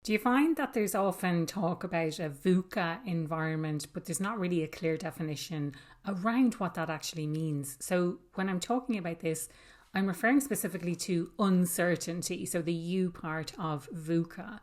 Do you find that there's often talk about a VUCA environment, but there's not really a clear definition around what that actually means? So when I'm talking about this, I'm referring specifically to uncertainty, so the U part of VUCA.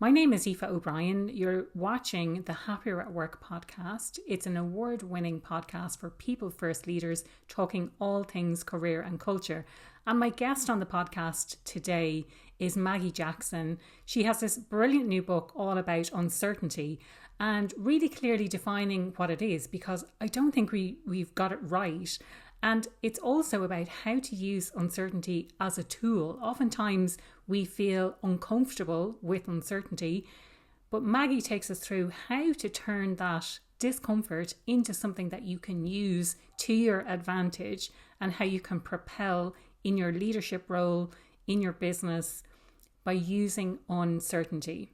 My name is Aoife O'Brien. You're watching the Happier at Work podcast. It's an award-winning podcast for people first leaders talking all things career and culture. And my guest on the podcast today is Maggie Jackson. She has this brilliant new book all about uncertainty and really clearly defining what it is, because I don't think we've got it right. And it's also about how to use uncertainty as a tool. Oftentimes we feel uncomfortable with uncertainty, but Maggie takes us through how to turn that discomfort into something that you can use to your advantage and how you can propel in your leadership role, in your business, by using uncertainty.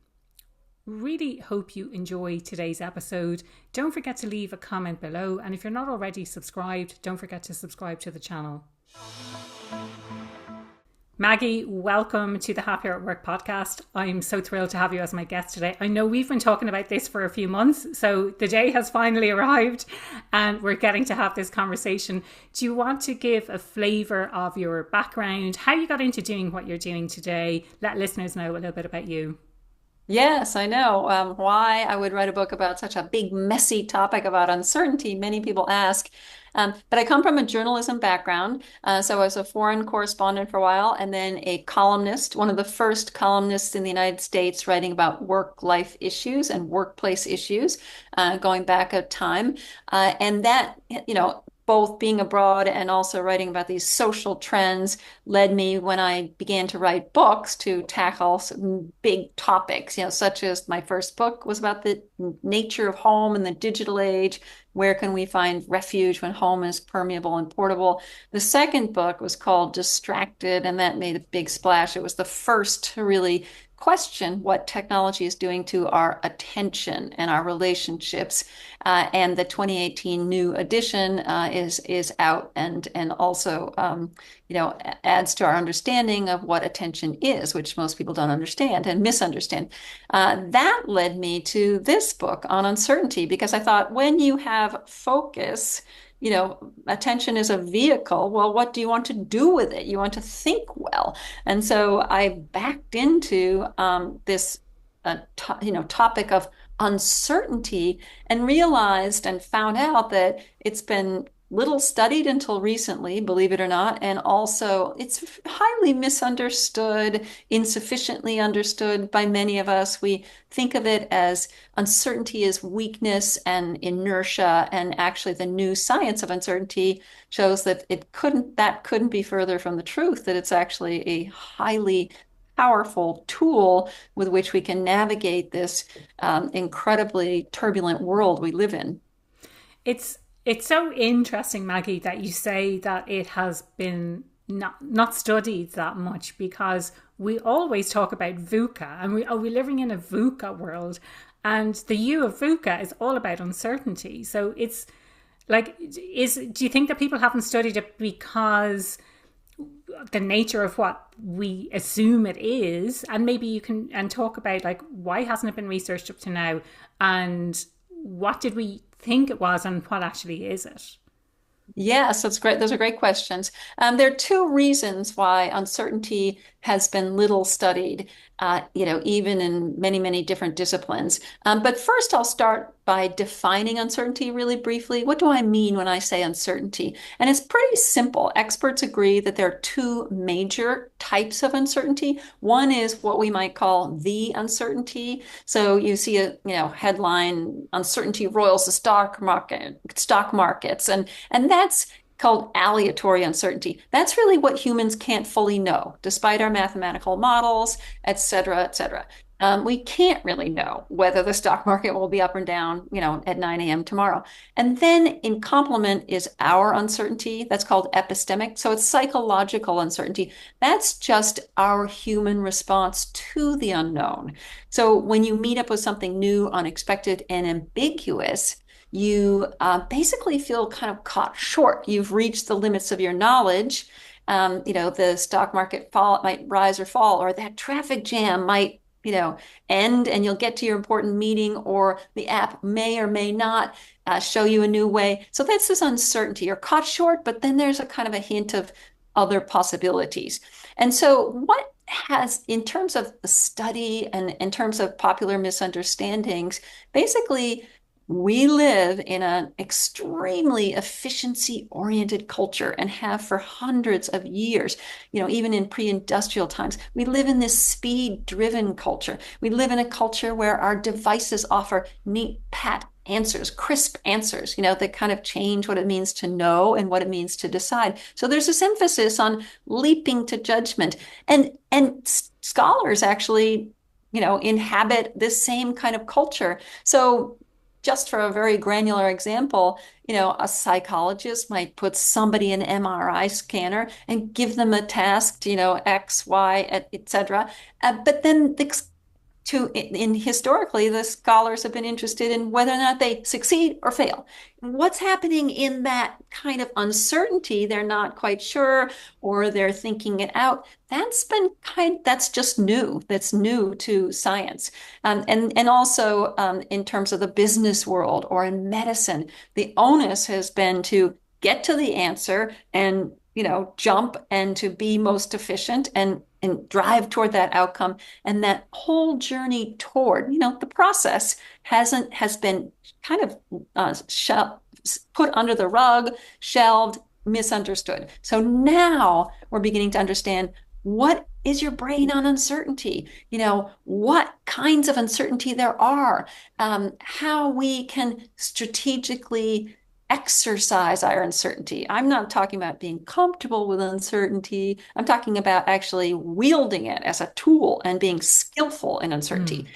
Really hope you enjoy today's episode. Don't forget to leave a comment below. And if you're not already subscribed, don't forget to subscribe to the channel. Maggie, welcome to the Happier at Work podcast. I'm so thrilled to have you as my guest today. I know we've been talking about this for a few months, so the day has finally arrived and we're getting to have this conversation. Do you want to give a flavour of your background, how you got into doing what you're doing today? Let listeners know a little bit about you. Yes, I know why I would write a book about such a big, messy topic about uncertainty. Many people ask. But I come from a journalism background. So I was a foreign correspondent for a while and then a columnist, one of the first columnists in the United States writing about work-life issues and workplace issues, going back a time. And that, both being abroad and also writing about these social trends led me, when I began to write books, to tackle some big topics, such as my first book was about the nature of home in the digital age. Where can we find refuge when home is permeable and portable? The second book was called Distracted, and that made a big splash. It was the first to really question what technology is doing to our attention and our relationships. And the 2018 new edition is out and also adds to our understanding of what attention is, which most people don't understand and misunderstand. That led me to this book on uncertainty, because I thought, when you have focus, attention is a vehicle. Well, what do you want to do with it? You want to think well. And so I backed into this topic of uncertainty and realized and found out that it's been little studied until recently, believe it or not, and also it's highly misunderstood, insufficiently understood by many of us. We think of it as uncertainty is weakness and inertia, and actually the new science of uncertainty shows that that couldn't be further from the truth, that it's actually a highly powerful tool with which we not this incredibly turbulent world we live in. It's so interesting, Maggie, that you say that it has been not studied that much, because we always talk about VUCA and we're living in a VUCA world, and the U of VUCA is all about uncertainty. So it's like, do you think that people haven't studied it because the nature of what we assume it is? And maybe you can talk about, like, why hasn't it been researched up to now, and what did we think it was and what actually is it? Yes, that's great. Those are great questions. There are two reasons why uncertainty has been little studied, even in many, many different disciplines. But first, I'll start by defining uncertainty really briefly. What do I mean when I say uncertainty? And it's pretty simple. Experts agree that there are two major types of uncertainty. One is what we might call the uncertainty. So you see a headline: "Uncertainty roils the stock markets," and that's called aleatory uncertainty. That's really what humans can't fully know, despite our mathematical models, et cetera, et cetera. We can't really know whether the stock market will be up or down, at 9 a.m. tomorrow. And then in complement is our uncertainty. That's called epistemic. So it's psychological uncertainty. That's just our human response to the unknown. So when you meet up with something new, unexpected, and ambiguous, you basically feel kind of caught short. You've reached the limits of your knowledge. The stock market might rise or fall, or that traffic jam might end and you'll get to your important meeting, or the app may or may not show you a new way. So that's this uncertainty. You're caught short, but then there's a kind of a hint of other possibilities. And so what has, in terms of the study and in terms of popular misunderstandings, basically we live in an extremely efficiency-oriented culture and have for hundreds of years. Even in pre-industrial times, we live in this speed-driven culture. We live in a culture where our devices offer neat, pat answers, crisp answers, that kind of change what it means to know and what it means to decide. So there's this emphasis on leaping to judgment. And scholars actually, inhabit this same kind of culture. So just for a very granular example, a psychologist might put somebody in an MRI scanner and give them a task, X, Y, etc. But then historically, the scholars have been interested in whether or not they succeed or fail. What's happening in that kind of uncertainty? They're not quite sure, or they're thinking it out. That's just new. That's new to science. And also in terms of the business world or in medicine, the onus has been to get to the answer and jump and to be most efficient and drive toward that outcome. And that whole journey toward, the process has been kind of put under the rug, shelved, misunderstood. So now we're beginning to understand, what is your brain on uncertainty? What kinds of uncertainty there are, how we can strategically exercise our uncertainty. I'm not talking about being comfortable with uncertainty. I'm talking about actually wielding it as a tool and being skillful in uncertainty.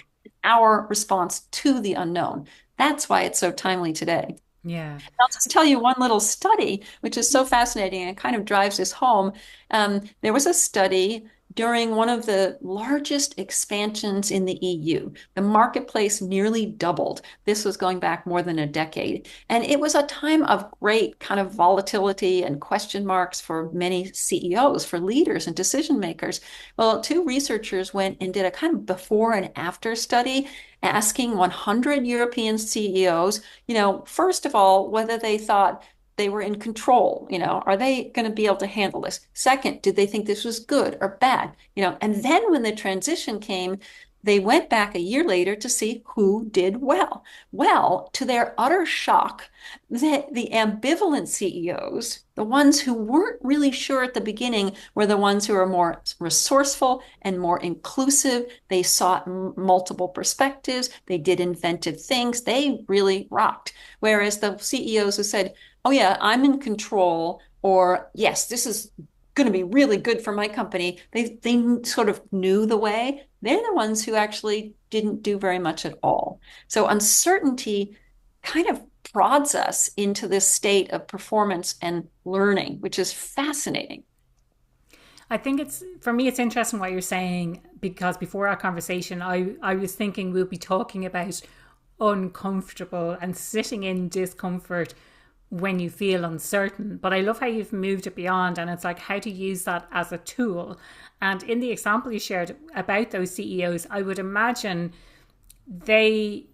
Our response to the unknown. That's why it's so timely today. Yeah. I'll just tell you one little study, which is so fascinating and kind of drives this home. There was a study during one of the largest expansions in the EU. The marketplace nearly doubled. This was going back more than a decade. And it was a time of great kind of volatility and question marks for many CEOs, for leaders and decision makers. Well, two researchers went and did a kind of before and after study, asking 100 European CEOs, first of all, whether they thought they were in control, are they going to be able to handle this? Second, did they think this was good or bad? And then when the transition came, they went back a year later to see who did well. Well, to their utter shock, the ambivalent CEOs, the ones who weren't really sure at the beginning, were the ones who were more resourceful and more inclusive. They sought multiple perspectives. They did inventive things. They really rocked. Whereas the CEOs who said, oh yeah, I'm in control, or yes, this is going to be really good for my company. They sort of knew the way. They're the ones who actually didn't do very much at all. So uncertainty kind of prods us into this state of performance and learning, which is fascinating. I think for me, it's interesting what you're saying, because before our conversation, I was thinking we'll be talking about uncomfortable and sitting in discomfort when you feel uncertain. But I love how you've moved it beyond, and it's like how to use that as a tool. And in the example you shared about those CEOs, I would imagine they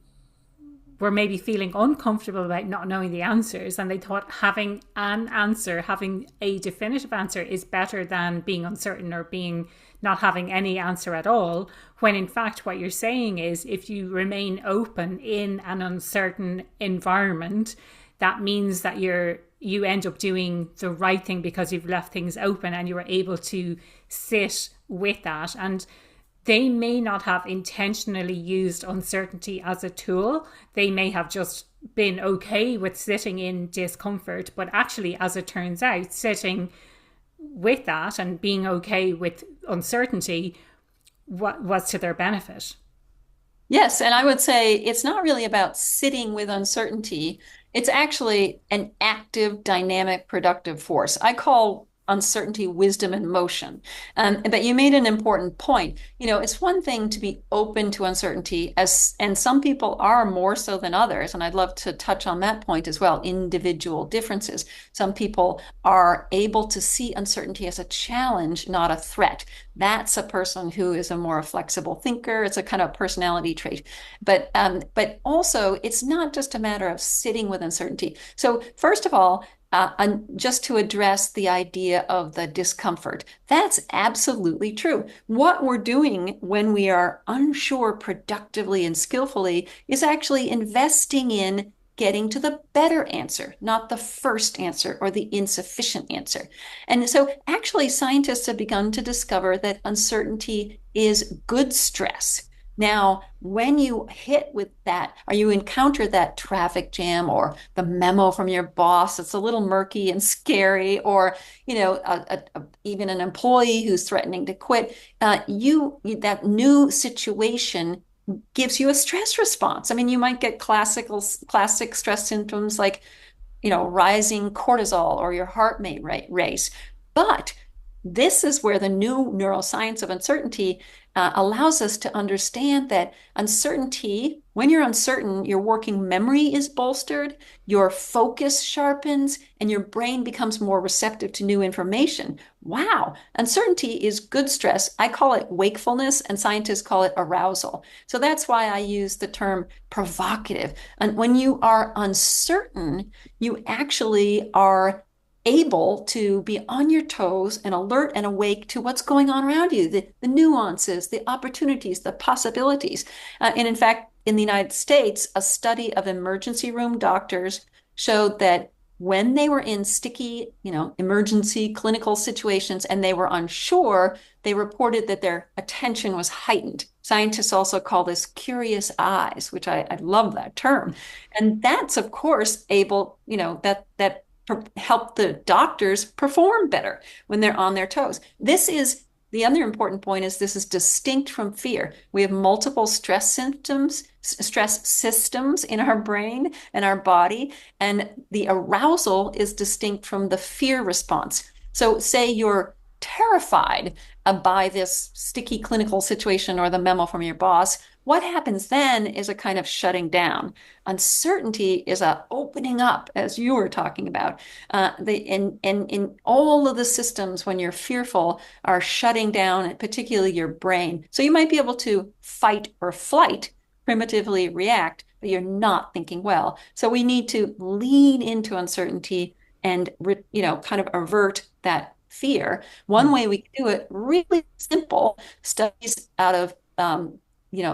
were maybe feeling uncomfortable about not knowing the answers, and they thought having an answer, having a definitive answer, is better than being uncertain or being not having any answer at all, when in fact what you're saying is, if you remain open in an uncertain environment, that means that you end up doing the right thing because you've left things open and you were able to sit with that. And they may not have intentionally used uncertainty as a tool. They may have just been okay with sitting in discomfort. But actually, as it turns out, sitting with that and being okay with uncertainty was to their benefit. Yes, and I would say it's not really about sitting with uncertainty. It's actually an active, dynamic, productive force. I call uncertainty, wisdom, and motion. But you made an important point. It's one thing to be open to uncertainty, and some people are more so than others. And I'd love to touch on that point as well, individual differences. Some people are able to see uncertainty as a challenge, not a threat. That's a person who is a more flexible thinker. It's a kind of personality trait. But also, it's not just a matter of sitting with uncertainty. So first of all, and just to address the idea of the discomfort, that's absolutely true. What we're doing when we are unsure productively and skillfully is actually investing in getting to the better answer, not the first answer or the insufficient answer. And so actually scientists have begun to discover that uncertainty is good stress. Now, when you hit with that, or you encounter that traffic jam or the memo from your boss, it's a little murky and scary, or even an employee who's threatening to quit, that new situation gives you a stress response. I mean, you might get classic stress symptoms like, rising cortisol or your heart may race. But this is where the new neuroscience of uncertainty allows us to understand that uncertainty, when you're uncertain, your working memory is bolstered, your focus sharpens, and your brain becomes more receptive to new information. Wow, uncertainty is good stress. I call it wakefulness, and scientists call it arousal. So that's why I use the term provocative. And when you are uncertain, you actually are able to be on your toes and alert and awake to what's going on around you, the nuances, the opportunities, the possibilities. And in fact, in the United States, a study of emergency room doctors showed that when they were in sticky, emergency clinical situations and they were unsure, they reported that their attention was heightened. Scientists also call this curious eyes, which I love that term. And that's, of course, able, that help the doctors perform better when they're on their toes. The other important point is this is distinct from fear. We have multiple stress systems in our brain and our body, and the arousal is distinct from the fear response. So say you're terrified by this sticky clinical situation or the memo from your boss. What happens then is a kind of shutting down. Uncertainty is a opening up, as you were talking about. In all of the systems, when you're fearful, are shutting down, particularly your brain. So you might be able to fight or flight, primitively react, but you're not thinking well. So we need to lean into uncertainty and kind of avert that fear. One way we can do it, really simple, studies out of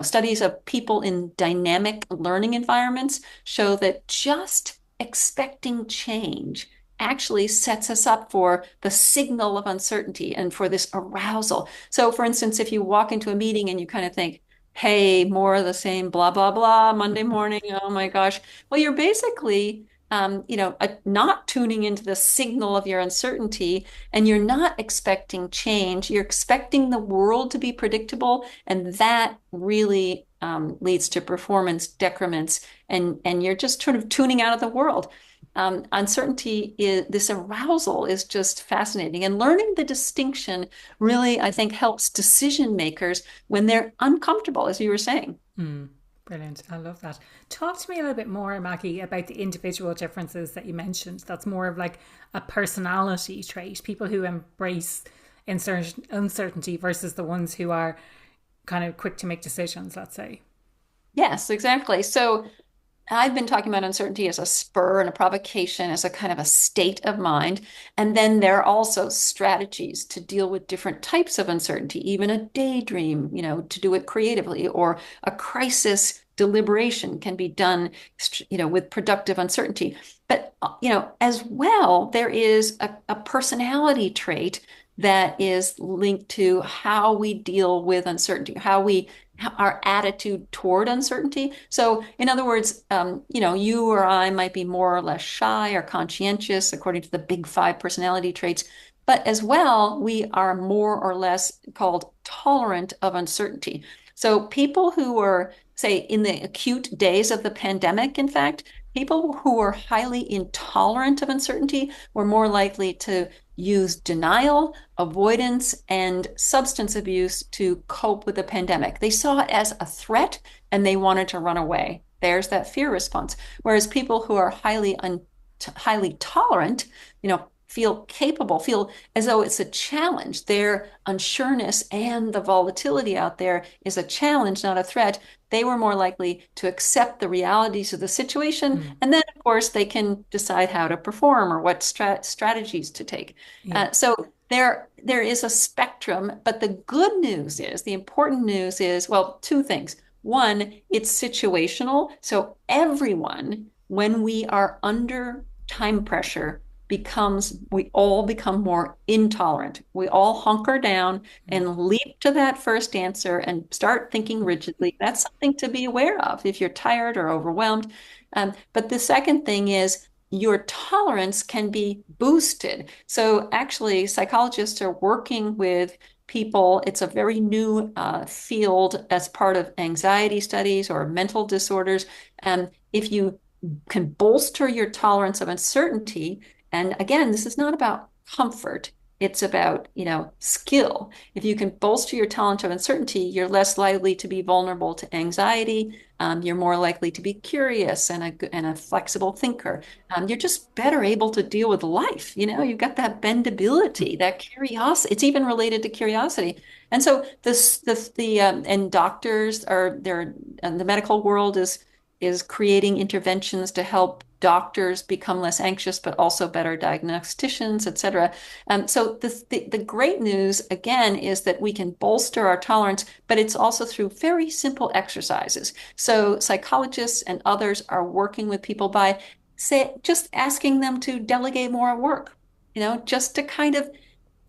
studies of people in dynamic learning environments show that just expecting change actually sets us up for the signal of uncertainty and for this arousal. So for instance, if you walk into a meeting and you kind of think, hey, more of the same, blah, blah, blah, Monday morning, oh my gosh. Well, you're basically not tuning into the signal of your uncertainty, and you're not expecting change. You're expecting the world to be predictable, and that really leads to performance decrements, and you're just sort of tuning out of the world. Uncertainty this arousal is just fascinating, and learning the distinction really, I think, helps decision makers when they're uncomfortable, as you were saying. Brilliant. I love that. Talk to me a little bit more, Maggie, about the individual differences that you mentioned. That's more of like a personality trait, people who embrace uncertainty versus the ones who are kind of quick to make decisions, let's say. Yes, exactly. So I've been talking about uncertainty as a spur and a provocation, as a kind of a state of mind. And then there are also strategies to deal with different types of uncertainty, even a daydream, to do it creatively, or a crisis deliberation can be done, with productive uncertainty. But, as well, there is a personality trait that is linked to how we deal with uncertainty, our attitude toward uncertainty. So in other words, you or I might be more or less shy or conscientious according to the big five personality traits, but as well, we are more or less called tolerant of uncertainty. So people who were, say, in the acute days of the pandemic, in fact, people who were highly intolerant of uncertainty were more likely to used denial, avoidance, and substance abuse to cope with the pandemic. They saw it as a threat and they wanted to run away. There's that fear response. Whereas people who are highly tolerant, feel capable, feel as though it's a challenge. Their unsureness and the volatility out there is a challenge, not a threat. They were more likely to accept the realities of the situation. Mm. And then, of course, they can decide how to perform or what strategies to take. Yeah. So there is a spectrum, but the good news is, the important news is, well, two things. One, it's situational. So everyone, when we are under time pressure, we all become more intolerant. We all hunker down and leap to that first answer and start thinking rigidly. That's something to be aware of if you're tired or overwhelmed. But the second thing is your tolerance can be boosted. So actually, psychologists are working with people. It's a very new field as part of anxiety studies or mental disorders. If you can bolster your tolerance of uncertainty, and again, this is not about comfort. It's about, skill. If you can bolster your tolerance of uncertainty, you're less likely to be vulnerable to anxiety. You're more likely to be curious and a flexible thinker. You're just better able to deal with life. You've got that bendability, that curiosity. It's even related to curiosity. And so and doctors are there, and the medical world is creating interventions to help doctors become less anxious, but also better diagnosticians, et cetera. So the great news, again, is that we can bolster our tolerance, but it's also through very simple exercises. So psychologists and others are working with people by, say, just asking them to delegate more work, just to kind of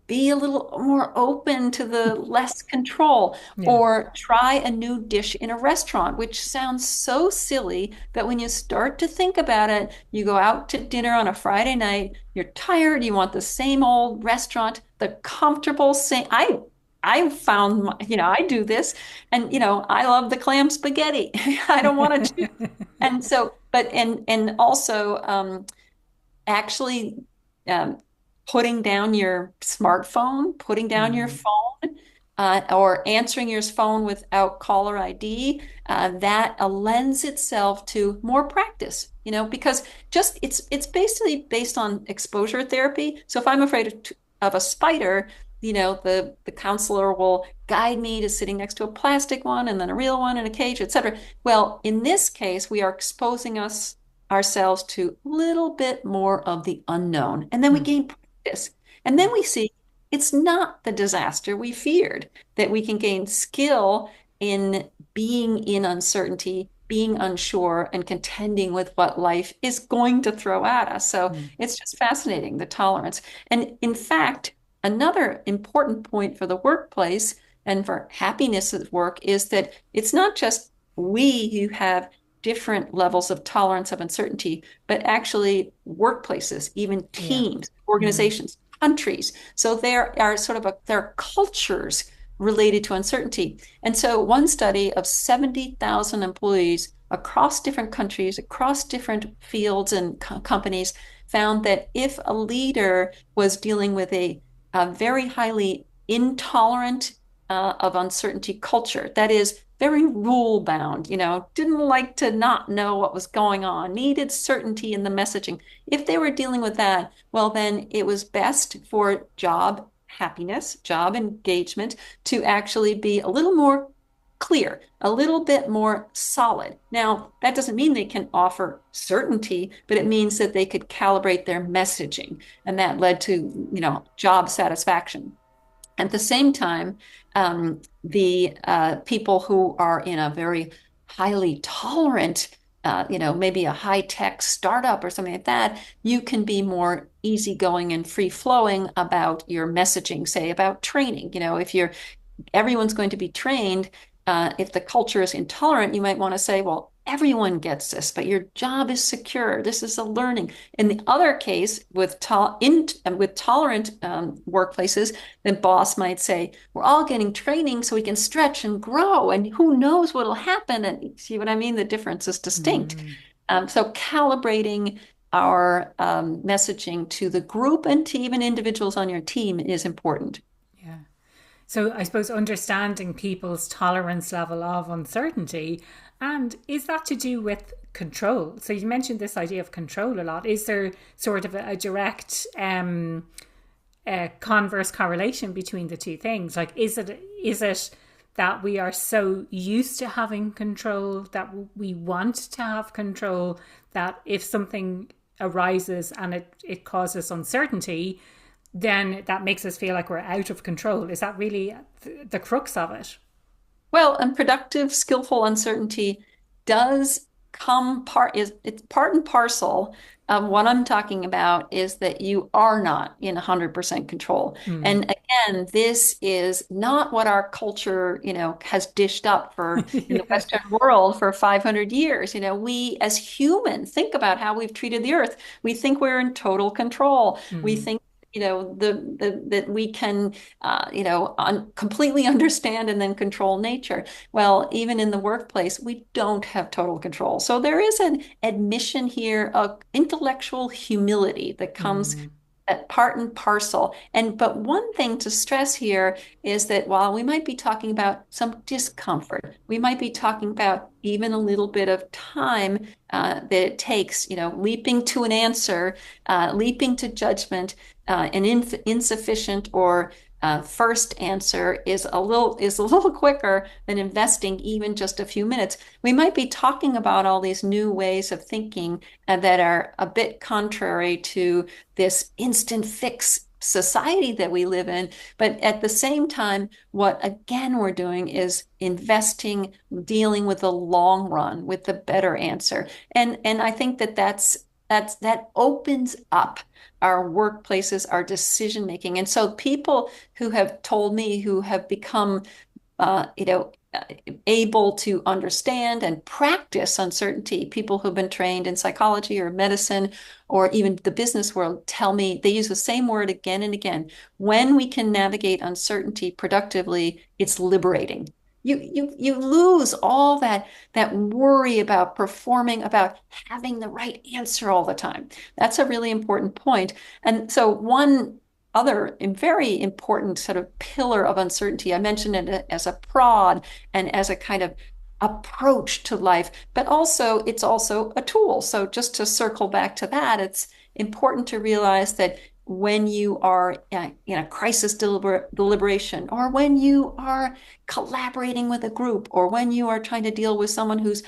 be a little more open to the less control, Yeah. or try a new dish in a restaurant, which sounds so silly, but when you start to think about it, you go out to dinner on a Friday night, you're tired, you want the same old restaurant, the comfortable same. I found, I do this, and I love the clam spaghetti. I don't want to choose. And so, but and also actually um, putting down your smartphone, putting down your Mm. phone, or answering your phone without caller ID, that lends itself to more practice, because just it's basically based on exposure therapy. So if I'm afraid of a spider, the counselor will guide me to sitting next to a plastic one and then a real one in a cage, etc. Well, in this case, we are exposing ourselves to a little bit more of the unknown, and then we Mm. gain practice, and then we see it's not the disaster we feared, that we can gain skill in being in uncertainty, being unsure, and contending with what life is going to throw at us. So Mm. it's just fascinating, the tolerance. And in fact, another important point for the workplace and for happiness at work is that it's not just we who have different levels of tolerance of uncertainty, but actually workplaces, even Yeah. teams, Mm. organizations, countries. So there are there are cultures related to uncertainty. And so one study of 70,000 employees across different countries, across different fields and companies, found that if a leader was dealing with a very highly intolerant of uncertainty culture, that is very rule bound, didn't like to not know what was going on, needed certainty in the messaging. If they were dealing with that, well, then it was best for job happiness, job engagement, to actually be a little more clear, a little bit more solid. Now, that doesn't mean they can offer certainty, but it means that they could calibrate their messaging, and that led to, job satisfaction. At the same time, the people who are in a very highly tolerant, maybe a high-tech startup or something like that, you can be more easygoing and free-flowing about your messaging, say about training. If everyone's going to be trained. If the culture is intolerant, you might want to say, well, everyone gets this, but your job is secure. This is a learning. In the other case, with tolerant workplaces, the boss might say, we're all getting training so we can stretch and grow, and who knows what'll happen. And see what I mean? The difference is distinct. Mm. So calibrating our messaging to the group and to even individuals on your team is important. Yeah. So I suppose understanding people's tolerance level of uncertainty, and is that to do with control? So you mentioned this idea of control a lot. Is there sort of a direct converse correlation between the two things? Like, is it that we are so used to having control that we want to have control that if something arises and it causes uncertainty, then that makes us feel like we're out of control? Is that really the crux of it? Well, and productive, skillful uncertainty does come part is it's part and parcel of what I'm talking about is that you are not in 100% control. Mm. And again, this is not what our culture, has dished up for in the Yeah. Western world for 500 years. We as humans think about how we've treated the earth. We think we're in total control. We Mm. think that we can completely understand and then control nature. Well, even in the workplace, we don't have total control. So there is an admission here of intellectual humility that comes Mm. at part and parcel. But one thing to stress here is that while we might be talking about some discomfort, we might be talking about even a little bit of time that it takes, leaping to an answer, leaping to judgment, an insufficient or first answer is a little quicker than investing even just a few minutes. We might be talking about all these new ways of thinking that are a bit contrary to this instant fix society that we live in. But at the same time, what again we're doing is investing, dealing with the long run, with the better answer. And I think that opens up our workplaces, our decision making. And so people who have told me who have become uh, you know, able to understand and practice uncertainty. People who've been trained in psychology or medicine or even the business world tell me they use the same word again and again. When we can navigate uncertainty productively, it's liberating. You lose all that worry about performing, about having the right answer all the time. That's a really important point. And so one other very important sort of pillar of uncertainty. I mentioned it as a prod and as a kind of approach to life, but also it's also a tool. So just to circle back to that, it's important to realize that when you are in a crisis deliberation, or when you are collaborating with a group, or when you are trying to deal with someone whose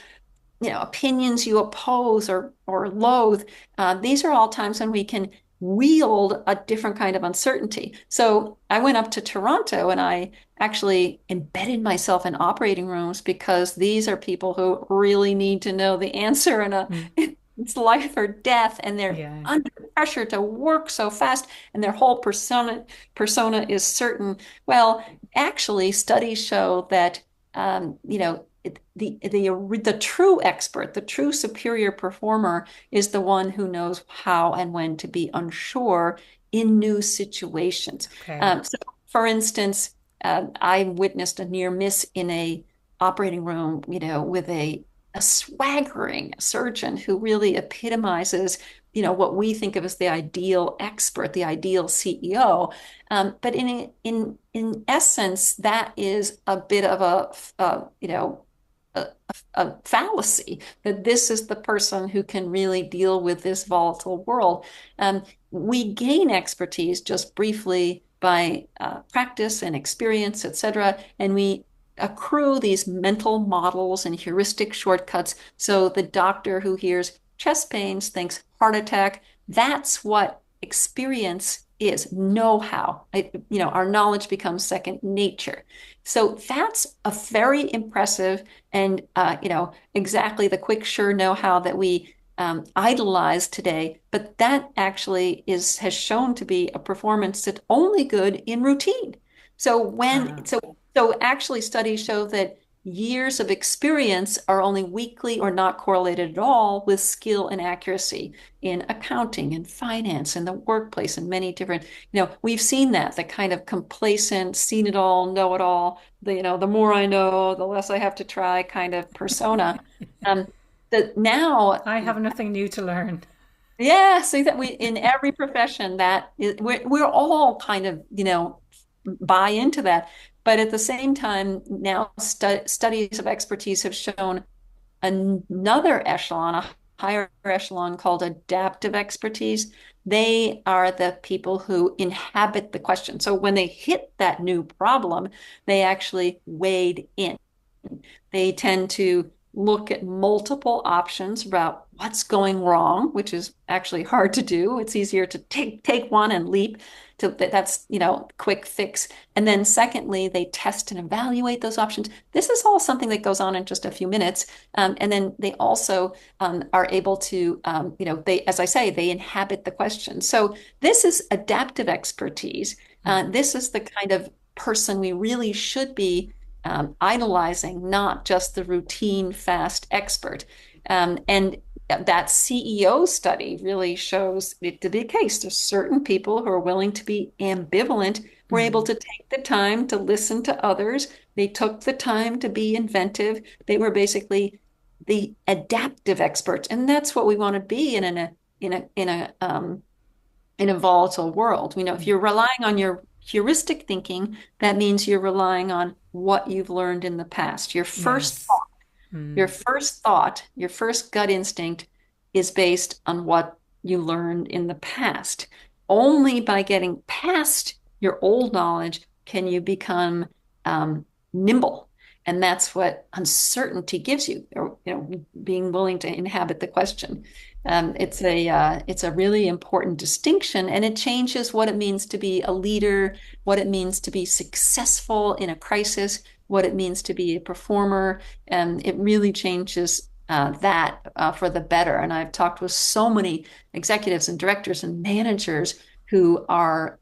opinions you oppose or loathe. These are all times when we can wield a different kind of uncertainty. So I went up to Toronto and I actually embedded myself in operating rooms because these are people who really need to know the answer in a Mm. it's life or death, and they're Yeah. under pressure to work so fast, and their whole persona is certain. Well, actually, studies show that the true expert, the true superior performer is the one who knows how and when to be unsure in new situations. Okay. So, for instance, I witnessed a near miss in a operating room, with a swaggering surgeon who really epitomizes, what we think of as the ideal expert, the ideal CEO. But in essence, that is a bit of a fallacy that this is the person who can really deal with this volatile world. We gain expertise just briefly by practice and experience, etc., and we accrue these mental models and heuristic shortcuts. So the doctor who hears chest pains thinks heart attack. That's what experience is, know-how. Our knowledge becomes second nature. So that's a very impressive and exactly the quick, sure know-how that we idolize today. But that actually has shown to be a performance that's only good in routine. So when Wow. so so actually studies show that years of experience are only weakly or not correlated at all with skill and accuracy in accounting and finance and the workplace and many different, we've seen that, the kind of complacent, seen it all, know it all, the more I know, the less I have to try kind of persona. Um, that now I have nothing new to learn. Yeah, so that we in every profession we're all kind of, buy into that. But at the same time, now studies of expertise have shown another echelon, a higher echelon called adaptive expertise. They are the people who inhabit the question. So when they hit that new problem, they actually wade in. They tend to look at multiple options about what's going wrong, which is actually hard to do. It's easier to take one and leap to that's, quick fix. And then secondly, they test and evaluate those options. This is all something that goes on in just a few minutes. And then they also are able to, as I say, they inhabit the question. So this is adaptive expertise. This is the kind of person we really should be idolizing, not just the routine fast expert. And that CEO study really shows it to be the case. There's certain people who are willing to be ambivalent, were able Mm. to take the time to listen to others. They took the time to be inventive. They were basically the adaptive experts, and that's what we want to be in a volatile world. If you're relying on your heuristic thinking, that means you're relying on what you've learned in the past. Yes. Your Mm. first thought, your first gut instinct is based on what you learned in the past. Only by getting past your old knowledge can you become nimble. And that's what uncertainty gives you, or being willing to inhabit the question. It's a really important distinction, and it changes what it means to be a leader, what it means to be successful in a crisis, what it means to be a performer, and it really changes that for the better. And I've talked with so many executives and directors and managers who are,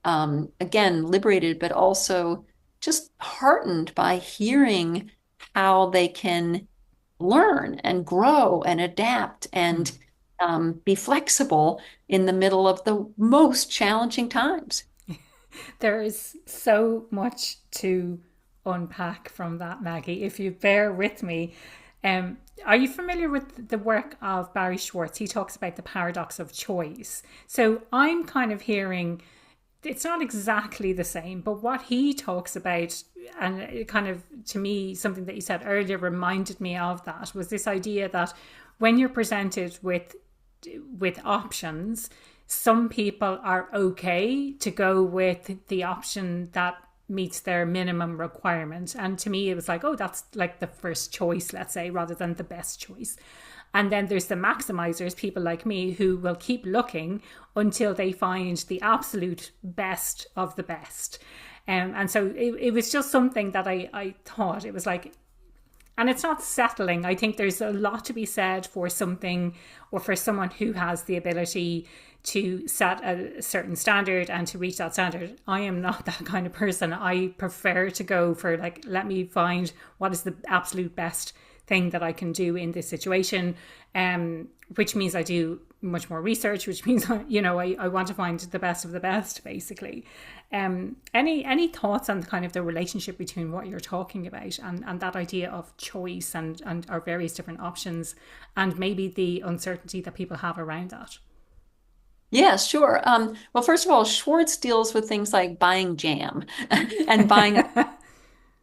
again, liberated, but also just heartened by hearing how they can learn and grow and adapt and Mm. be flexible in the middle of the most challenging times. There is so much to unpack from that, Maggie. If you bear with me, are you familiar with the work of Barry Schwartz? He talks about the paradox of choice. So I'm kind of hearing it's not exactly the same, but what he talks about, and it kind of, to me, something that you said earlier reminded me of that, was this idea that when you're presented with options, some people are okay to go with the option that meets their minimum requirement. And to me, it was like, oh, that's like the first choice, let's say, rather than the best choice. And then there's the maximizers, people like me, who will keep looking until they find the absolute best of the best. And so it was just something that I thought it was like, and it's not settling. I think there's a lot to be said for something, or for someone who has the ability to set a certain standard and to reach that standard. I am not that kind of person. I prefer to go for, like, let me find what is the absolute best thing that I can do in this situation, which means I do much more research, which means I want to find the best of the best, basically. Any thoughts on kind of the relationship between what you're talking about and that idea of choice and our various different options, and maybe the uncertainty that people have around that? Yeah, sure. Well, first of all, Schwartz deals with things like buying jam and buying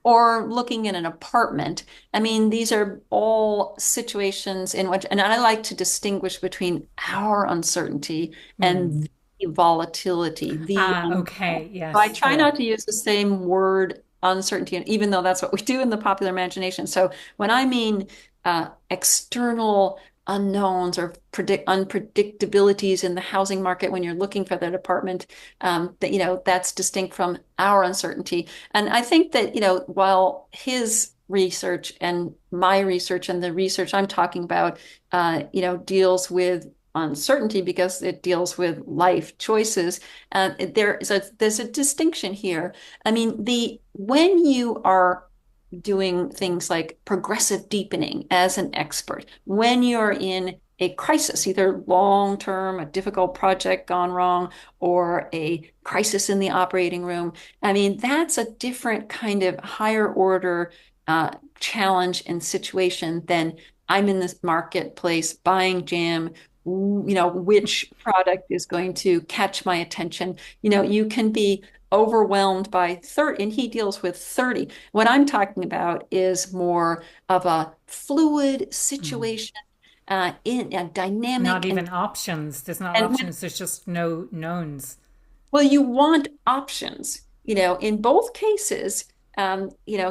or looking at an apartment. I mean, these are all situations in which, and I like to distinguish between our uncertainty Hmm. and the volatility, the Ah, unknown. okay, So I yes, try yeah. not to use the same word uncertainty, and even though that's what we do in the popular imagination. So when I mean external unknowns or predict unpredictabilities in the housing market when you're looking for that apartment, that's distinct from our uncertainty. And I think that, while his research and my research and the research I'm talking about, deals with uncertainty because it deals with life choices. There's a distinction here. I mean, the when you are doing things like progressive deepening as an expert, when you're in a crisis, either long term, a difficult project gone wrong, or a crisis in the operating room. I mean, that's a different kind of higher order challenge and situation than I'm in this marketplace buying jam which product is going to catch my attention. You can be overwhelmed by 30, and he deals with 30. What I'm talking about is more of a fluid Mm. situation, in a Not dynamic even options. There's not and options. There's just no knowns. well, you want options. In both cases,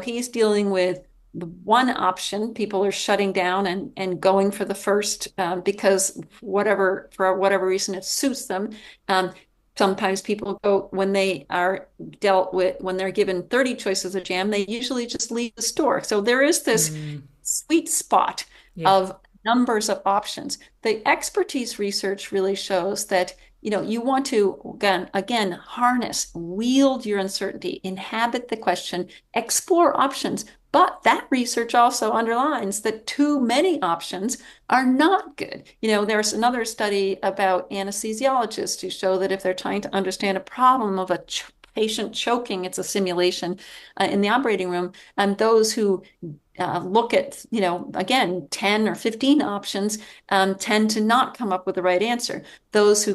he's dealing with the one option. People are shutting down and going for the first, because for whatever reason it suits them. Um, Sometimes people go when they are dealt with, when they're given 30 choices of jam, they usually just leave the store. So there is this Mm. sweet spot Yeah. of numbers of options. The expertise research really shows that you want to again harness, wield your uncertainty, inhabit the question, explore options. But that research also underlines that too many options are not good. There's another study about anesthesiologists who show that if they're trying to understand a problem of a patient choking, it's a simulation in the operating room, and those who look at, again, 10 or 15 options, tend to not come up with the right answer. Those who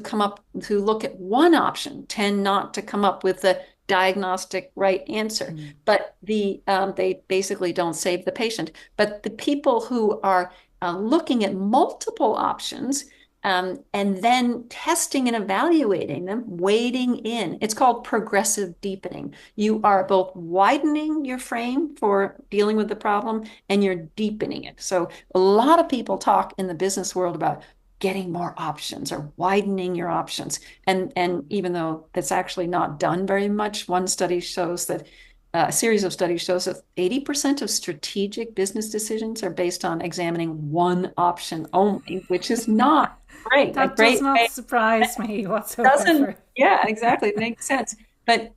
look at one option tend not to come up with the diagnostic right answer. Mm. But they basically don't save the patient. But the people who are looking at multiple options, and then testing and evaluating them, wading in. It's called progressive deepening. You are both widening your frame for dealing with the problem and you're deepening it. So a lot of people talk in the business world about getting more options or widening your options. And even though that's actually not done very much, one study shows that a series of studies shows that 80% of strategic business decisions are based on examining one option only, which is not great. A That does great not way surprise me doesn't, whatsoever. yeah, exactly. It makes sense. But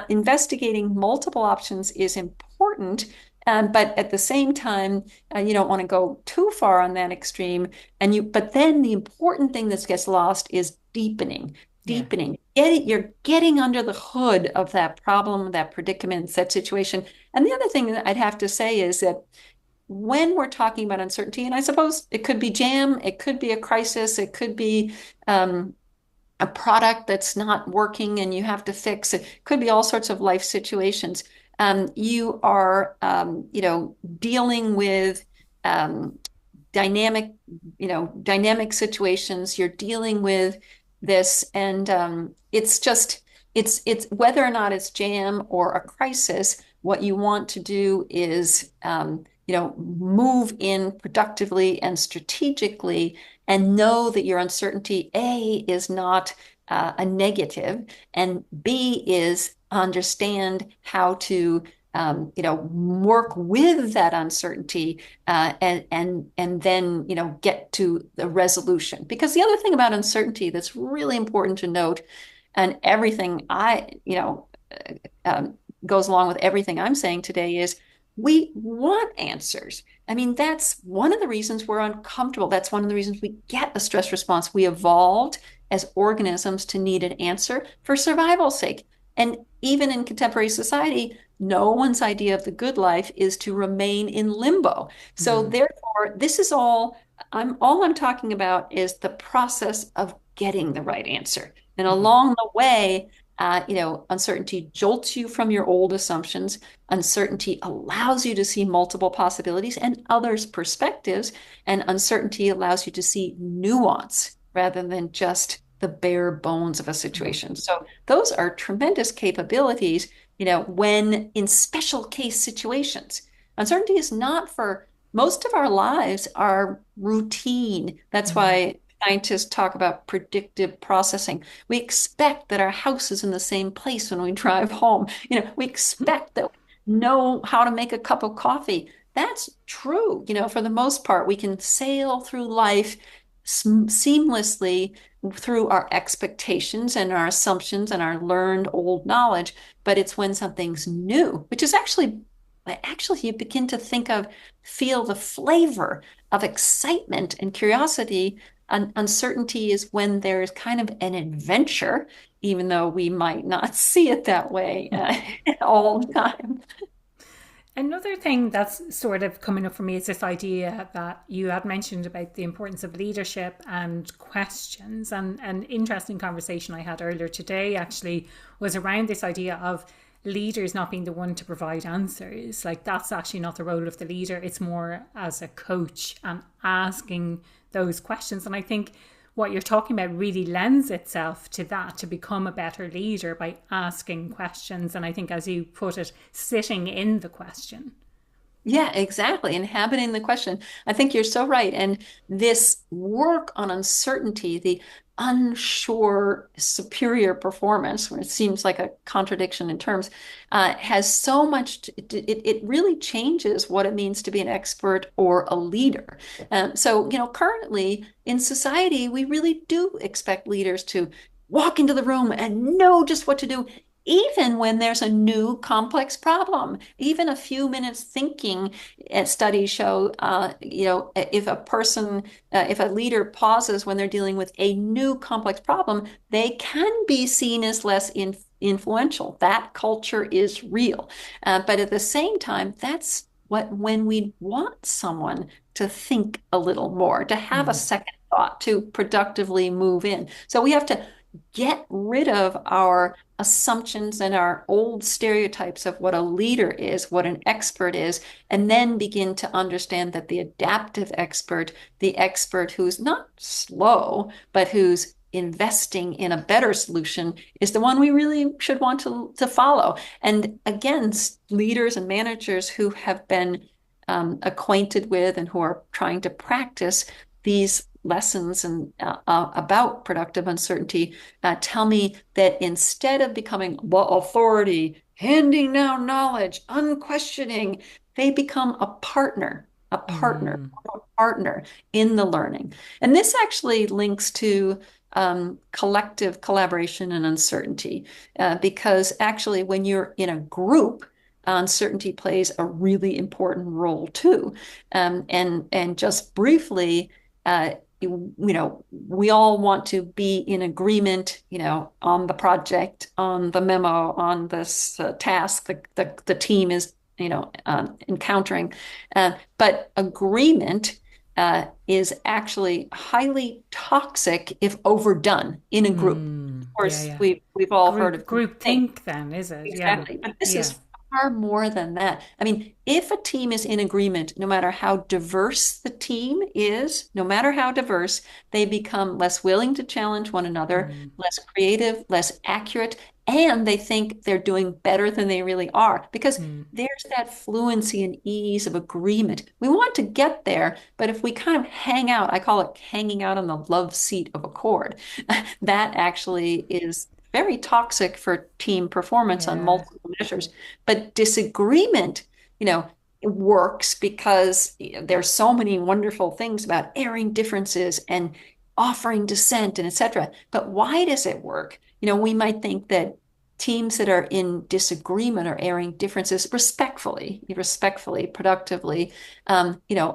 investigating multiple options is important. But at the same time, you don't want to go too far on that extreme. But then the important thing that gets lost is deepening, Yeah. deepening. You're getting under the hood of that problem, that predicament, that situation. And the other thing that I'd have to say is that when we're talking about uncertainty, and I suppose it could be jam, it could be a crisis, it could be a product that's not working and you have to fix it. Could be all sorts of life situations. You are, dealing with um, dynamic, dynamic situations. You're dealing with this, and it's whether or not it's jam or a crisis. What you want to do is, move in productively and strategically, and know that your uncertainty, A, is not a negative, and B is understand how to work with that uncertainty, and then get to the resolution. Because the other thing about uncertainty that's really important to note, and everything goes along with everything I'm saying today, is we want answers. I mean, that's one of the reasons we're uncomfortable. That's one of the reasons we get a stress response. We evolved as organisms to need an answer for survival's sake. And even in contemporary society, no one's idea of the good life is to remain in limbo. So Mm. therefore, this is all I'm talking about is the process of getting the right answer. And Mm. along the way, uncertainty jolts you from your old assumptions. Uncertainty allows you to see multiple possibilities and others' perspectives, and uncertainty allows you to see nuance rather than just the bare bones of a Mm. situation. So those are tremendous capabilities, when in special case situations. Uncertainty is not for most of our lives are routine. That's Mm. why scientists talk about predictive processing. We expect that our house is in the same place when we drive home. We expect that we know how to make a cup of coffee. That's true. For the most part, we can sail through life seamlessly through our expectations and our assumptions and our learned old knowledge. But it's when something's new, which is actually you begin to feel the flavor of excitement and curiosity. Uncertainty is when there's kind of an adventure, even though we might not see it that way all the time. Another thing that's sort of coming up for me is this idea that you had mentioned about the importance of leadership and questions. And an interesting conversation I had earlier today actually was around this idea of leaders not being the one to provide answers. Like, that's actually not the role of the leader, it's more as a coach and asking those questions. And I think what you're talking about really lends itself to that, to become a better leader by asking questions. And I think, as you put it, sitting in the question. Yeah, exactly. Inhabiting the question. I think you're so right. And this work on uncertainty, the unsure superior performance, where it seems like a contradiction in terms, has so much, it really changes what it means to be an expert or a leader. So, currently in society, we really do expect leaders to walk into the room and know just what to do, even when there's a new complex problem. Even a few minutes thinking, studies show, if a person, if a leader pauses when they're dealing with a new complex problem, they can be seen as less influential. That culture is real. But at the same time, that's when we want someone to think a little more, to have a Mm. second thought, to productively move in. So we have to get rid of our assumptions and our old stereotypes of what a leader is, what an expert is, and then begin to understand that the adaptive expert, the expert who's not slow, but who's investing in a better solution, is the one we really should want to follow. And again, leaders and managers who have been acquainted with and who are trying to practice these lessons and about productive uncertainty tell me that instead of becoming the authority, handing down knowledge, unquestioning, they become a partner, Mm. a partner in the learning. And this actually links to collective collaboration and uncertainty, because actually, when you're in a group, uncertainty plays a really important role too. And just briefly, we all want to be in agreement, on the project, on the memo, on this task the team is, encountering. But agreement is actually highly toxic if overdone in a group. Mm. Of Yeah, course, yeah. we've all heard of Group think. think then, is it? Yeah. Exactly. But this Yeah. is far more than that. I mean, if a team is in agreement, no matter how diverse the team is, no matter how diverse, they become less willing to challenge one another, Mm. less creative, less accurate, and they think they're doing better than they really are because Mm. there's that fluency and ease of agreement. We want to get there, but if we kind of hang out, I call it hanging out on the love seat of a cord, that actually is very toxic for team performance on Yeah. multiple measures. But disagreement, works because there's so many wonderful things about airing differences and offering dissent and etc. But why does it work? We might think that teams that are in disagreement are airing differences respectfully, productively.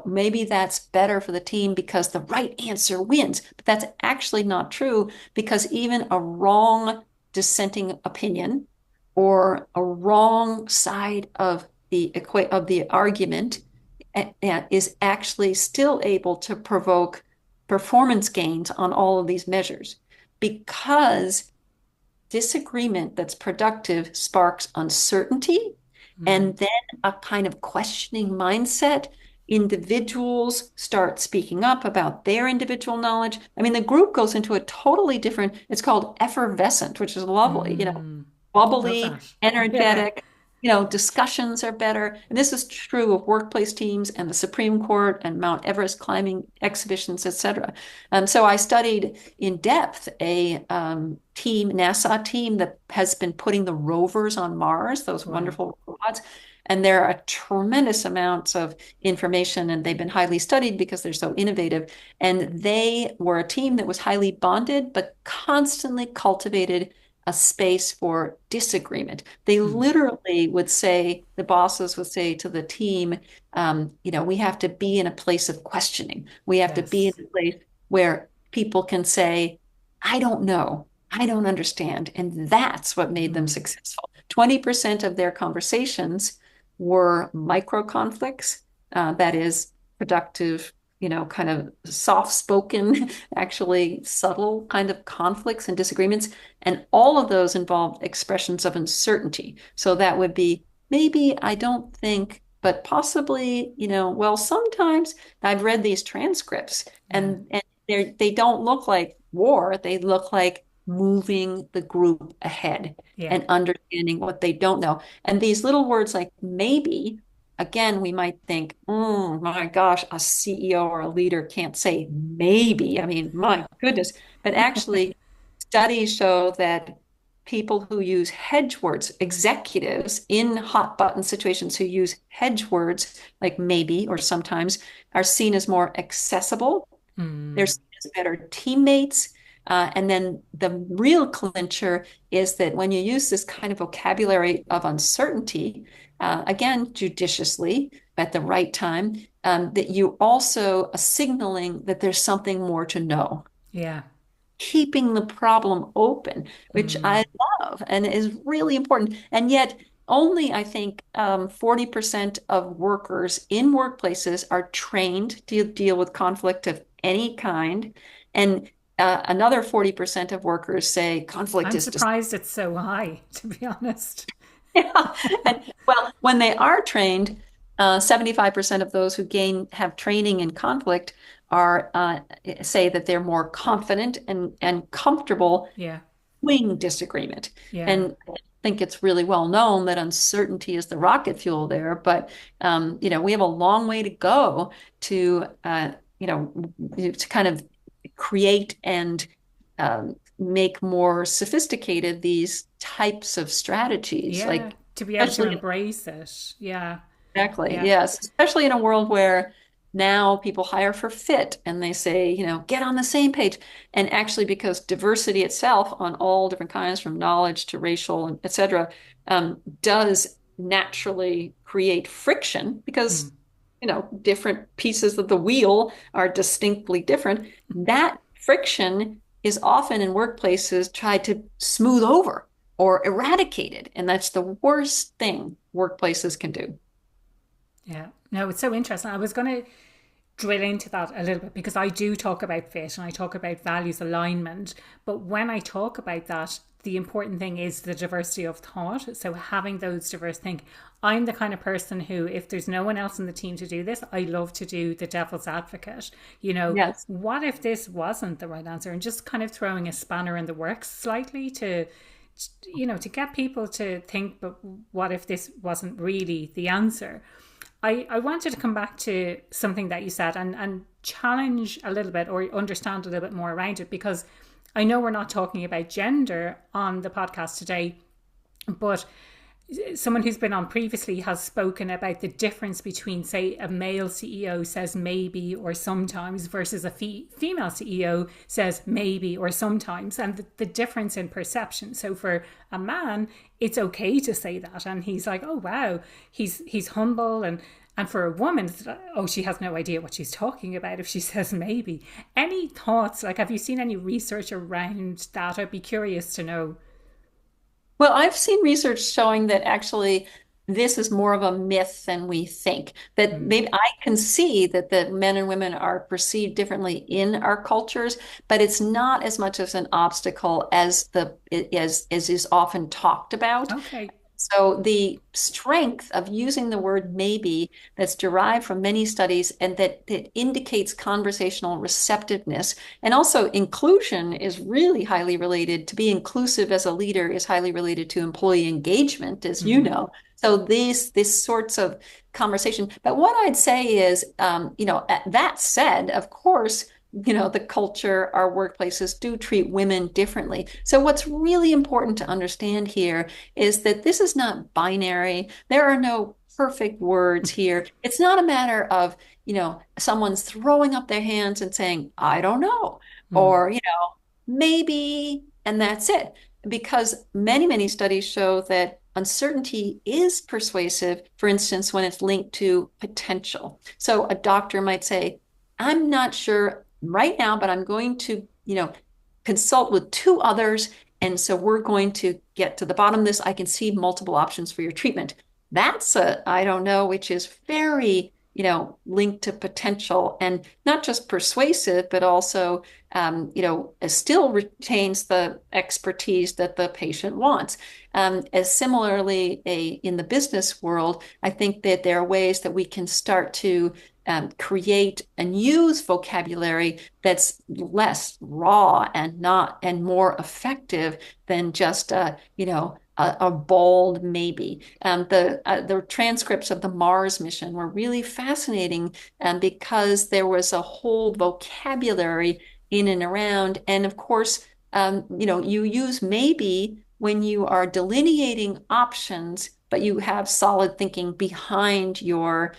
Maybe that's better for the team because the right answer wins. But that's actually not true, because even a wrong dissenting opinion or a wrong side of the argument is actually still able to provoke performance gains on all of these measures, because disagreement that's productive sparks uncertainty Mm. and then a kind of questioning mindset. Individuals start speaking up about their individual knowledge. I mean, the group goes into a totally different, it's called effervescent, which is lovely, Mm. Love bubbly, that. Yeah. energetic. Discussions are better. And this is true of workplace teams and the Supreme Court and Mount Everest climbing exhibitions, etc. So I studied in depth a NASA team that has been putting the rovers on Mars, those Wow. wonderful robots. And there are tremendous amounts of information, and they've been highly studied because they're so innovative. And they were a team that was highly bonded, but constantly cultivated a space for disagreement. They Mm. literally would say, the bosses would say to the team, we have to be in a place of questioning. We have to be in Yes. a place where people can say, I don't know. I don't understand. And that's what made them Mm. successful. 20% of their conversations were micro conflicts, that is productive, kind of soft-spoken, actually subtle kind of conflicts and disagreements. And all of those involved expressions of uncertainty. So that would be maybe, I don't think, but possibly, well, sometimes I've read these transcripts Yeah. and they don't look like war. They look like moving the group ahead Yeah. and understanding what they don't know. And these little words like maybe, again, we might think, oh my gosh, a CEO or a leader can't say maybe. I mean, my goodness. But actually, studies show that people who use hedge words, executives in hot button situations who use hedge words like maybe or sometimes, are seen as more accessible. They're Mm. seen as better teammates. And then the real clincher is that when you use this kind of vocabulary of uncertainty, again, judiciously at the right time, that you also are signaling that there's something more to know, Yeah. keeping the problem open, which Mm. I love and is really important. And yet, only I think 40% of workers in workplaces are trained to deal with conflict of any kind. And another 40% of workers say conflict I'm is just, surprised it's so high, to be honest. yeah. And well, when they are trained, 75% of those who have training in conflict are say that they're more confident and comfortable Yeah. wing disagreement. Yeah. And I think it's really well known that uncertainty is the rocket fuel there. But we have a long way to go to to kind of create and make more sophisticated these types of strategies, Yeah. like To be able to especially embrace it. Yeah. exactly. Yeah. Yes. Especially in a world where now people hire for fit and they say, get on the same page. And actually, because diversity itself on all different kinds, from knowledge to racial, and et cetera, does naturally create friction Mm. because, different pieces of the wheel are distinctly different. That friction is often in workplaces tried to smooth over or eradicated. And that's the worst thing workplaces can do. Yeah. No, it's so interesting. I was going to drill into that a little bit because I do talk about fit and I talk about values alignment. But when I talk about that, the important thing is the diversity of thought. So having those diverse think. I'm the kind of person who, if there's no one else in the team to do this, I love to do the devil's advocate. Yes. What if this wasn't the right answer? And just kind of throwing a spanner in the works slightly to get people to think, but what if this wasn't really the answer? I wanted to come back to something that you said and challenge a little bit or understand a little bit more around it because I know we're not talking about gender on the podcast today, but someone who's been on previously has spoken about the difference between, say, a male CEO says maybe or sometimes versus a female CEO says maybe or sometimes, and the difference in perception. So for a man, it's okay to say that, and he's like, oh wow, he's humble, and for a woman, it's like, oh, she has no idea what she's talking about if she says maybe. Any thoughts? Like, have you seen any research around that? I'd be curious to know. Well, I've seen research showing that actually this is more of a myth than we think. That Mm. maybe I can see that the men and women are perceived differently in our cultures, but it's not as much as an obstacle as as is often talked about. Okay. So the strength of using the word maybe that's derived from many studies and that indicates conversational receptiveness and also inclusion is really highly related. To be inclusive as a leader is highly related to employee engagement, as you Mm. know. So these sorts of conversation. But what I'd say is, that said, of course, the culture, our workplaces do treat women differently. So what's really important to understand here is that this is not binary. There are no perfect words here. It's not a matter of, someone's throwing up their hands and saying, I don't know, Mm. or, maybe, and that's it. Because many, many studies show that uncertainty is persuasive, for instance, when it's linked to potential. So a doctor might say, I'm not sure right now, but I'm going to, consult with two others. And so we're going to get to the bottom of this. I can see multiple options for your treatment. That's a I don't know, which is very, linked to potential and not just persuasive, but also, still retains the expertise that the patient wants. As similarly, in the business world, I think that there are ways that we can start to create and use vocabulary that's less raw and more effective than just a bold maybe. The transcripts of the Mars mission were really fascinating, because there was a whole vocabulary in and around. And of course, you use maybe when you are delineating options, but you have solid thinking behind the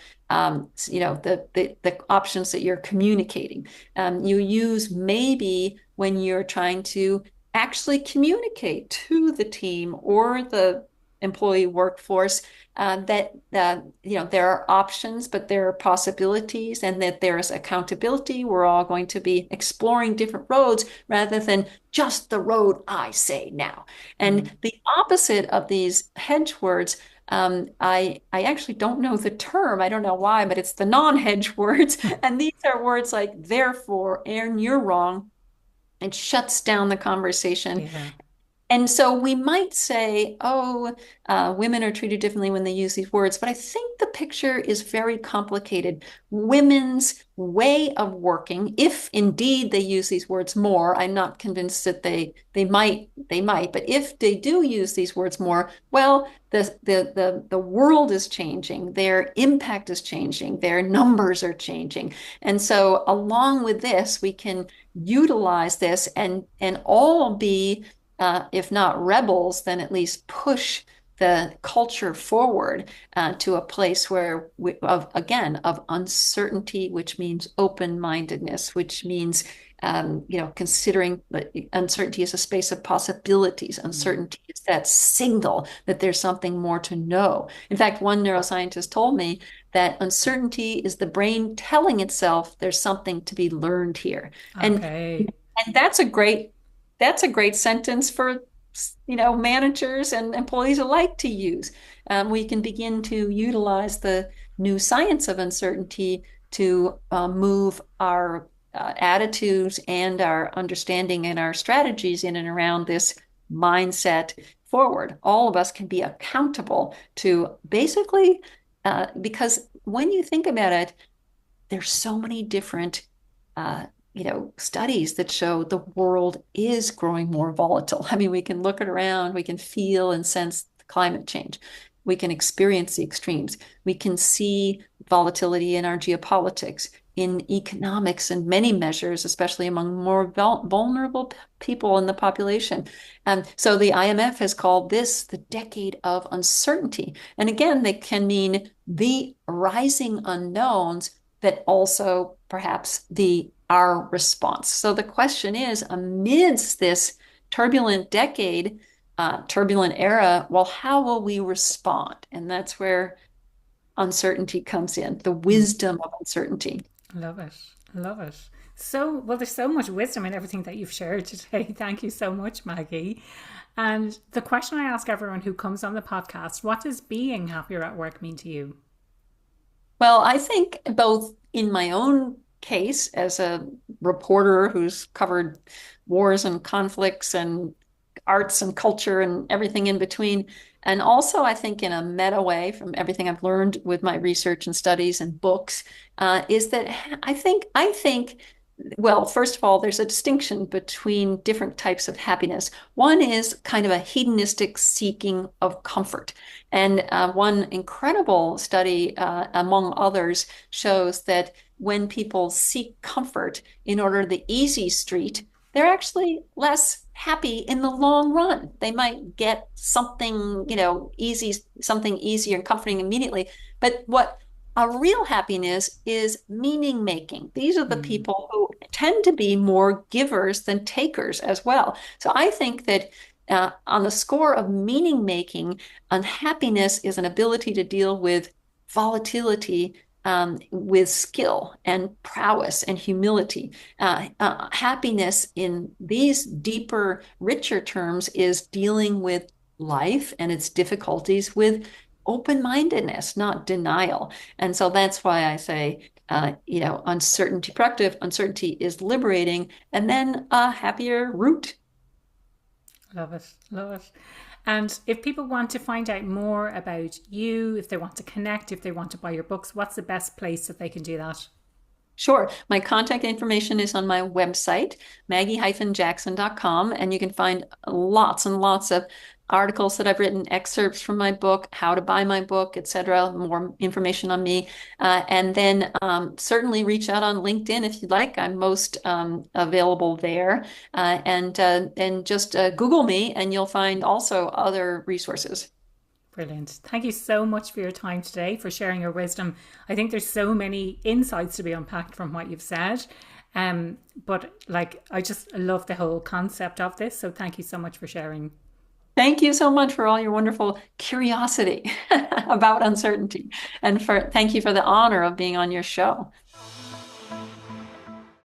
options that you're communicating. You use maybe when you're trying to actually communicate to the team or the employee workforce, that there are options, but there are possibilities, and that there is accountability. We're all going to be exploring different roads rather than just the road I say now. And Mm. the opposite of these hedge words, I actually don't know the term. I don't know why, but it's the non-hedge words. And these are words like therefore, and you're wrong. It shuts down the conversation. Yeah. And so we might say, oh, women are treated differently when they use these words, but I think the picture is very complicated. Women's way of working, if indeed they use these words more, I'm not convinced that they might, but if they do use these words more, well, the world is changing, their impact is changing, their numbers are changing. And so along with this, we can utilize this and all be, if not rebels, then at least push the culture forward, to a place where of uncertainty, which means open-mindedness, which means, considering uncertainty as a space of possibilities. Mm. Uncertainty is that signal that there's something more to know. In fact, one neuroscientist told me that uncertainty is the brain telling itself there's something to be learned here. And Okay. and that's a great sentence for managers and employees alike to use. We can begin to utilize the new science of uncertainty to move our attitudes and our understanding and our strategies in and around this mindset forward. All of us can be accountable to basically, because when you think about it, there's so many different studies that show the world is growing more volatile. I mean, we can look it around, we can feel and sense climate change. We can experience the extremes. We can see volatility in our geopolitics, in economics, and many measures, especially among more vulnerable people in the population. And so the IMF has called this the decade of uncertainty. And again, they can mean the rising unknowns, that also perhaps our response. So the question is, amidst this turbulent decade, turbulent era, well, how will we respond? And that's where uncertainty comes in, the Mm. wisdom of uncertainty. I love it. I love it. So, well, there's so much wisdom in everything that you've shared today. Thank you so much, Maggie. And the question I ask everyone who comes on the podcast: what does being happier at work mean to you? Well, I think both in my own case as a reporter who's covered wars and conflicts and arts and culture and everything in between, and also I think in a meta way from everything I've learned with my research and studies and books, is that I think well, first of all, there's a distinction between different types of happiness. One is kind of a hedonistic seeking of comfort. And one incredible study, among others, shows that when people seek comfort in order the easy street, they're actually less happy in the long run. They might get something, easy, something easier and comforting immediately. But what a real happiness is meaning making. These are the Mm. people who tend to be more givers than takers as well. So I think that, on the score of meaning making, unhappiness is an ability to deal with volatility, with skill and prowess and humility. Happiness in these deeper, richer terms is dealing with life and its difficulties with open-mindedness, not denial. And so that's why I say, uncertainty, productive uncertainty is liberating, and then a happier root. Love it. Love it. And if people want to find out more about you, if they want to connect, if they want to buy your books, what's the best place that they can do that? Sure. My contact information is on my website, maggie-jackson.com, and you can find lots and lots of articles that I've written, excerpts from my book, how to buy my book, etc. More information on me. And then certainly reach out on LinkedIn if you'd like. I'm most available there. And just Google me, and you'll find also other resources. Brilliant. Thank you so much for your time today, for sharing your wisdom. I think there's so many insights to be unpacked from what you've said. But like, I just love the whole concept of this. So thank you so much for sharing. Thank you so much for all your wonderful curiosity about uncertainty, and for thank you for the honor of being on your show.